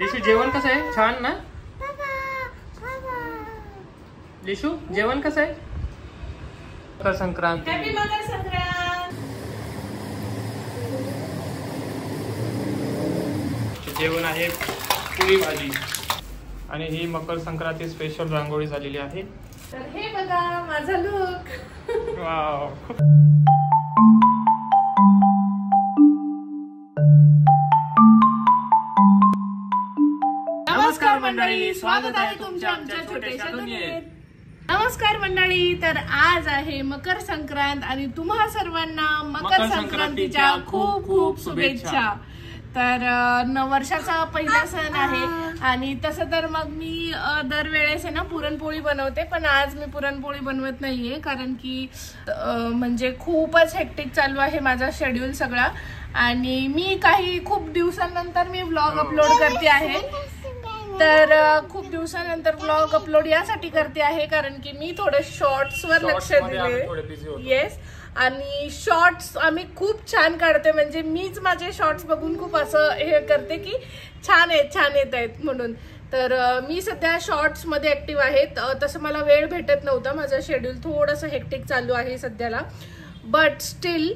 लिशू जेवण कसं आहे? छान ना? लिशू जेवण कसं आहे? मकर संक्रांत. हॅपी मकर संक्रांत. जेवण आहे पुरी भाजी आणि ही मकर संक्रांती स्पेशल रांगोळी झालेली आहे. तर हे बघा माझा लुक. वाव. नमस्कार मंडळी, स्वागत आहे तुमच्या आमच्या छोट्याशा दुनियेत. नमस्कार मंडळी, तर आज आहे मकर संक्रांत आणि तुम्हा सर्वांना मकर संक्रांतीच्या खूप खूप शुभेच्छा. तर वर्षाचा पहिला सण आहे आणि तसं तर मग मी दरवेळेस आहे ना पुरणपोळी बनवते, पण आज मी पुरणपोळी बनवत नाहीये कारण की म्हणजे खूपच हेक्टिक चालू आहे माझा शेड्यूल सगळा आणि मी खूप दिवसांनंतर मी व्लॉग अपलोड करते आहे. तर खूप दिवसानंतर व्लॉग अपलोड यासाठी करते आहे कारण की मी थोडे शॉर्ट्सवर लक्ष दिले. येस, आणि शॉर्ट्स आम्ही खूप छान काढते, म्हणजे मीच माझे शॉर्ट्स बघून खूप असं हे करते की छान येत आहेत म्हणून. तर मी सध्या शॉर्ट्स मध्ये ऍक्टिव्ह आहे. तसं मला वेळ भेटत नव्हता, माझं शेड्यूल थोडंसं हेक्टिक चालू आहे सध्याला, बट स्टील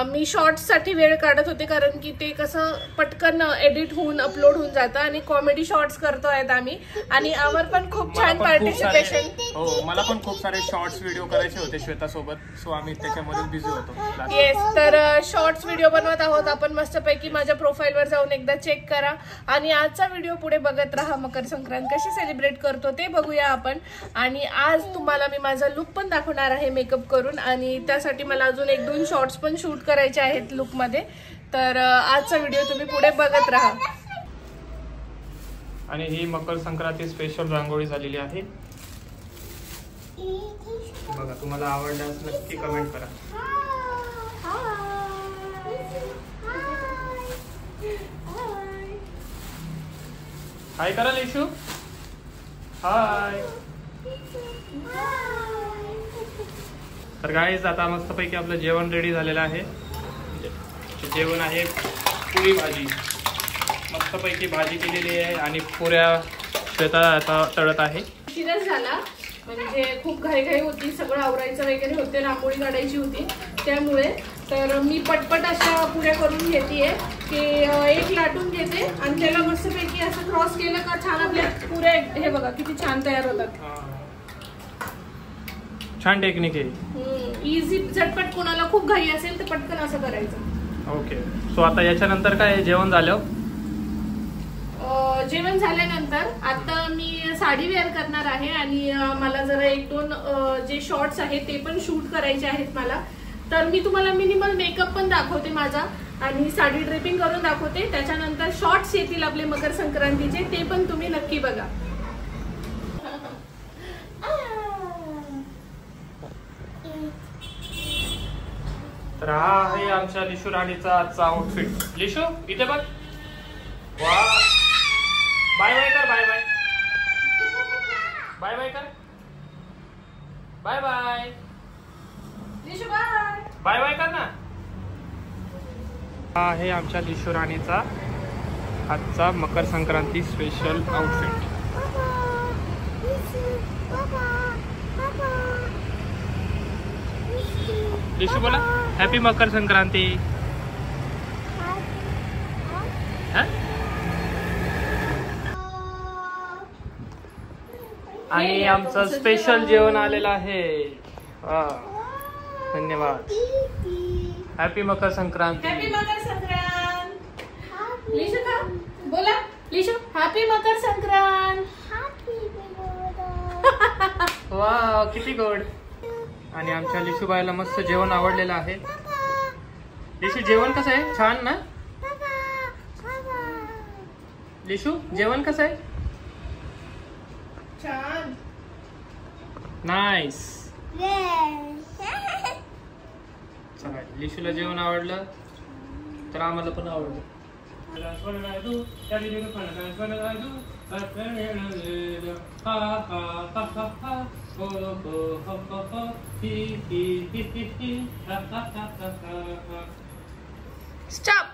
मी शॉर्ट्स साठी वेळ काढत होते कारण की ते कसं पटकन एडिट होऊन अपलोड होऊन जातं आणि कॉमेडी शॉर्ट्स करतो आहेत आम्ही आणि आम्हाला पण खूप छान पार्टिसिपेशन. हो, मला पण खूप सारे शॉर्ट्स व्हिडिओ करायचे होते श्वेता सोबत, सो आम्ही त्याच्यामध्ये बिझी होतो. येस, तर शॉर्ट्स व्हिडिओ बनवत आहोत आपण मस्तपैकी. माझ्या प्रोफाईलवर जाऊन एकदा चेक करा आणि आजचा व्हिडिओ पुढे बघत राहा. मकर संक्रांत कशी सेलिब्रेट करतो ते बघूया आपण. आणि आज तुम्हाला मी माझा लुक पण दाखवणार आहे मेकअप करून आणि त्यासाठी मला अजून 1-2 शॉर्ट्स पण शूट करायचे आहेत लुक मध्ये. तर आजचा व्हिडिओ तुम्ही पुढे बघत राहा. आणि ही मकर संक्रांती स्पेशल रांगोळी झालेली आहे बघा. तुम्हाला आवडल्यास नक्की कमेंट करा. हाय करा लिशू. हाय. तर गाईज आता मस्तपैकी आपलं जेवण रेडी झालेलं आहे. जेवण आहे पुरी भाजी, मस्तपैकी भाजी केलेली आहे आणि पुऱ्या श्वेता आता तळत आहे. उशीरच झाला म्हणजे खूप घाई होती, सगळं आवरायचं वगैरे होते, रांगोळी काढायची होती त्यामुळे. तर मी पटपट अशा पुऱ्या करून घेतेय की एक लाटून घेते आणि त्याला मस्तपैकी असं क्रॉस केलं का छान आपल्या पुऱ्या हे बघा किती छान तयार होतात. छान टेक्निक आहे, इझी झटपट. कोणाला खूप घाई असेल तर पटकन असं करायचं. ओके, सो आता याच्यानंतर काय जेवण झालं? जेवण झाल्यानंतर आता मी साडी वेअर करणार आहे आणि मला जरा 1-2 जे शॉर्ट्स आहेत ते पण शूट करायचे आहेत मला. तर मी तुम्हाला मिनिमल मेकअप पण दाखवते माझा आणि साडी ड्रेपिंग करून दाखवते. त्याच्यानंतर शॉर्ट्स येतील आपले मकर संक्रांतीचे, ते पण तुम्ही नक्की बघा. तर हा आहे आमच्या लिशू राणीचा आजचा आउटफिट. लिशू इथे बघ. वा, बाय बाय कर. बाय बाय बाय बाय कर. Bye bye Lishu bye bye bye कर ना. हा आहे आमच्या लिशू राणीचा आजचा मकर संक्रांती स्पेशल आउटफिट. लिशू बोला हॅपी मकर संक्रांती. आणि आमचं स्पेशल जेवण आलेलं आहे. धन्यवाद. हॅपी मकर संक्रांती. हॅपी मकर संक्रांत. लिशू का बोला. लिशू हॅपी मकर संक्रांत. वा, किती गोड. आणि आमच्या लिशूबाईला मस्त जेवण आवडलेलं आहे. लिशू जेवण कसं आहे? छान ना? लिशू जेवण कसं आहे? छान. नाईस. चला, लिशूला जेवण आवडलं तर आम्हाला पण आवडलं. स्टॉप.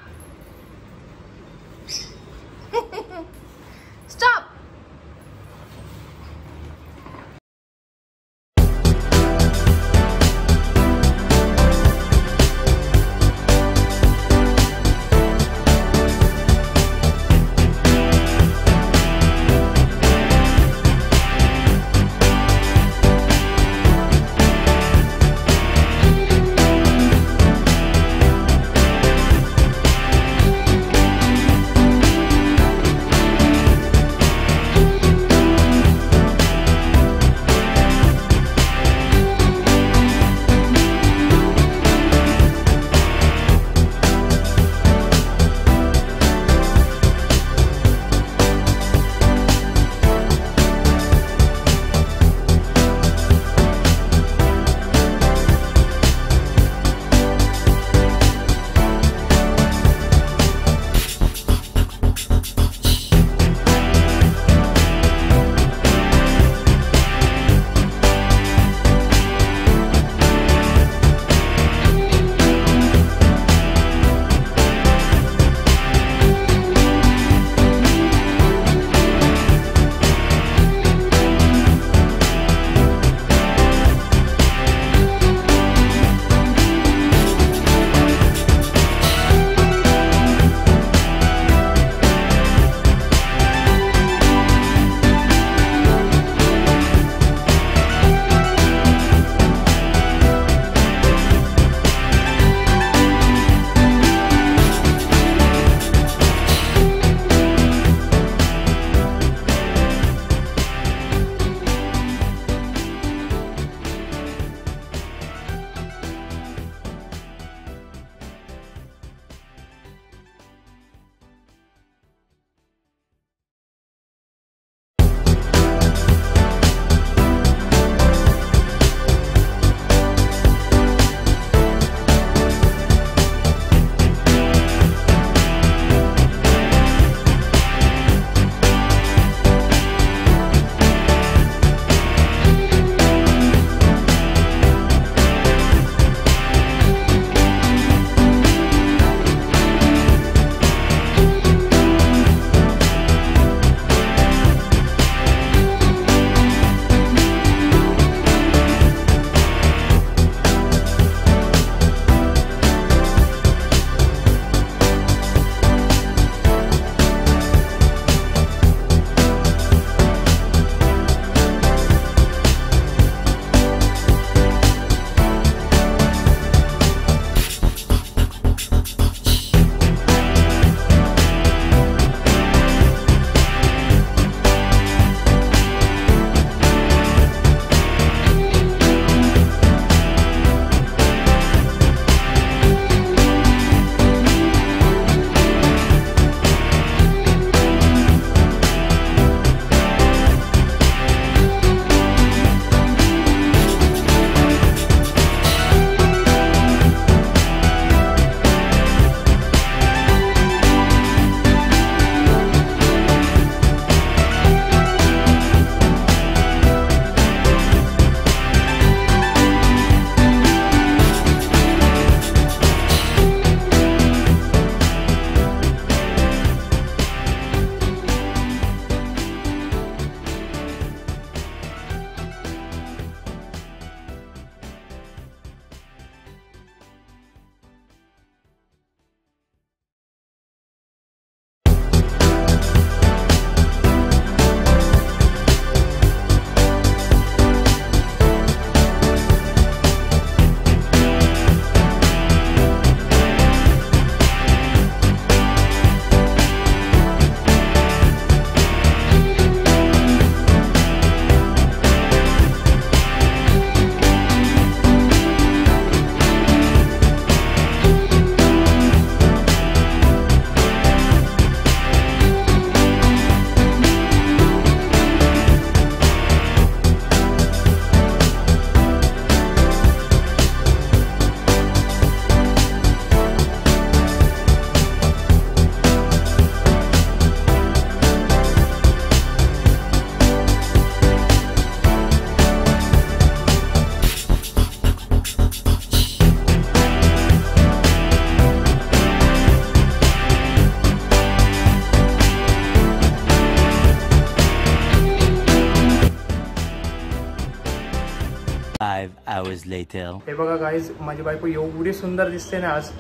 hours later. हे बघा गाईज, माझी बायको एवढी सुंदर दिसते ना आज,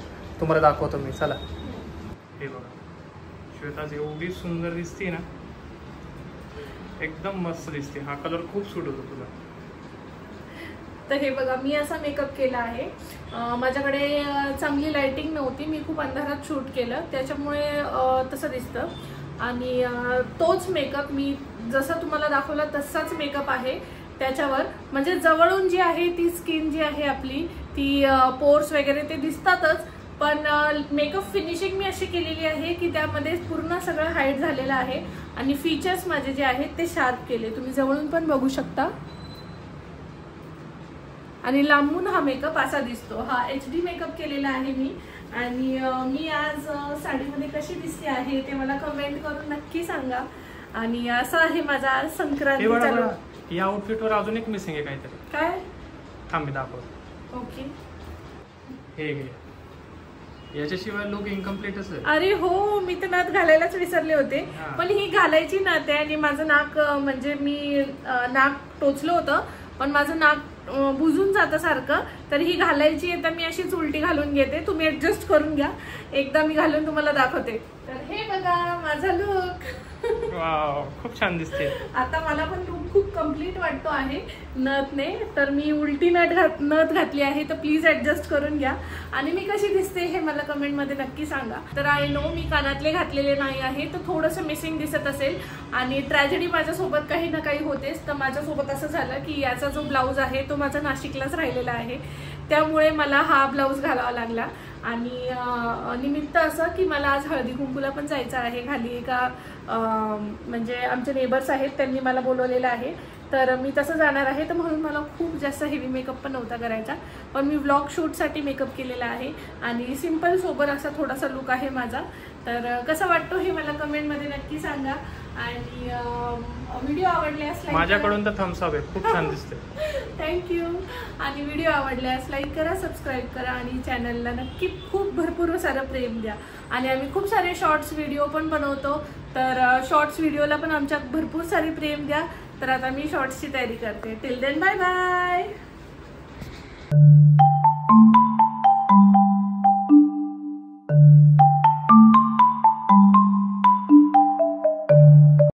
तुम्हाला दाखवतो मी. चला, हे बघा श्वेता आज एवढी सुंदर दिसते ना, एकदम मस्त दिसते. हा कलर खूप सूट होतो तुला. तर हे बघा, मी असा मेकअप केला आहे. माझ्याकडे चांगली लाइटिंग नव्हती, मी खूप अंधारात शूट केलं, त्याच्यामुळे तसं दिसतं. आणि तोच मेकअप मी जसं तुम्हाला दाखवला तसाच मेकअप आहे त्याच्यावर. म्हणजे जवळून जी आहे ती स्किन जी आहे आपली, ती पोर्स वगैरे ते दिसतातच, पण मेकअप फिनिशिंग मी अशी केलेली आहे की त्यामध्ये पूर्ण सगळं हाईड झालेलं आहे आणि फीचर्स माझे जे आहेत ते शार्प केले. तुम्ही जवळून पण बघू शकता. आणि लांबून हा मेकअप असा दिसतो. हा HD मेकअप केलेला आहे मी. आणि मी आज साडीमध्ये कशी दिसते आहे ते मला कमेंट करून नक्की सांगा. आणि असं आहे माझा आज संक्रांतीचा लुक. या आउटफिटवर अजून एक मिसिंग आहे काहीतरी. काय? थांब मी दाखवतो. ओके, हे घे. याच्याशिवाय लुक इनकम्प्लीटच आहे. अरे हो, मी तर नथ घालायलाच विसरले होते. पण ही घालायची नथ आहे आणि माझं नाक, म्हणजे मी नाक टोचलं होतं पण माझं नाक बुजून जातं सारखं, तर ही घालायची आहे. तर मी अशीच उलटी घालून घेते, तुम्ही ऍडजस्ट करून घ्या. एकदा मी घालून तुम्हाला दाखवते. तर हे बघा माझा लुक. वाव, खूप छान दिसते. आता मला पण लुक खूप कम्प्लीट वाटतो आहे नथने. तर मी उलटी नथ घातली आहे, तर प्लीज ऍडजस्ट करून घ्या. आणि मी कशी दिसते हे मला कमेंट मध्ये नक्की सांगा. तर आय नो मी कानातले घातलेले नाही आहे, तर थोडंसं मिसिंग दिसत असेल. आणि ट्रॅजेडी माझ्यासोबत काही ना काही होतेच. तर माझ्यासोबत असं झालं की याचा जो ब्लाऊज आहे तो माझा नाशिकलाच राहिलेला आहे, त्यामुळे मला हा ब्लाऊज घालावा लागला. आणि निमित्त असं की मला आज हळदी कुंकूला पण जायचं आहे. खाली एका म्हणजे आमचे नेबर्स आहेत, त्यांनी मला बोलवलेलं आहे, तर मी तसं जाणार आहे. तर म्हणून मला खूप जास्त हेवी मेकअप पण नव्हता करायचा, पण मी व्लॉग शूटसाठी मेकअप केलेला आहे. आणि सिम्पल सोबर असा थोडासा लुक आहे माझा. तर कसा वाटतो हे मला कमेंटमध्ये नक्की सांगा. आणि व्हिडिओ आवडल्यास माझ्याकडून तर थम्स अप आहे, खूप छान दिसते. थँक्यू. आणि व्हिडिओ आवडल्यास लाईक करा, सबस्क्राईब करा आणि चॅनलला नक्की खूप भरपूर सारं प्रेम द्या. आणि आम्ही खूप सारे शॉर्ट्स व्हिडिओ पण बनवतो, तर शॉर्ट्स व्हिडिओला पण आमच्यात भरपूर सारी प्रेम द्या. तर आता मी शॉर्ट्सची तयारी करते. Till then bye bye.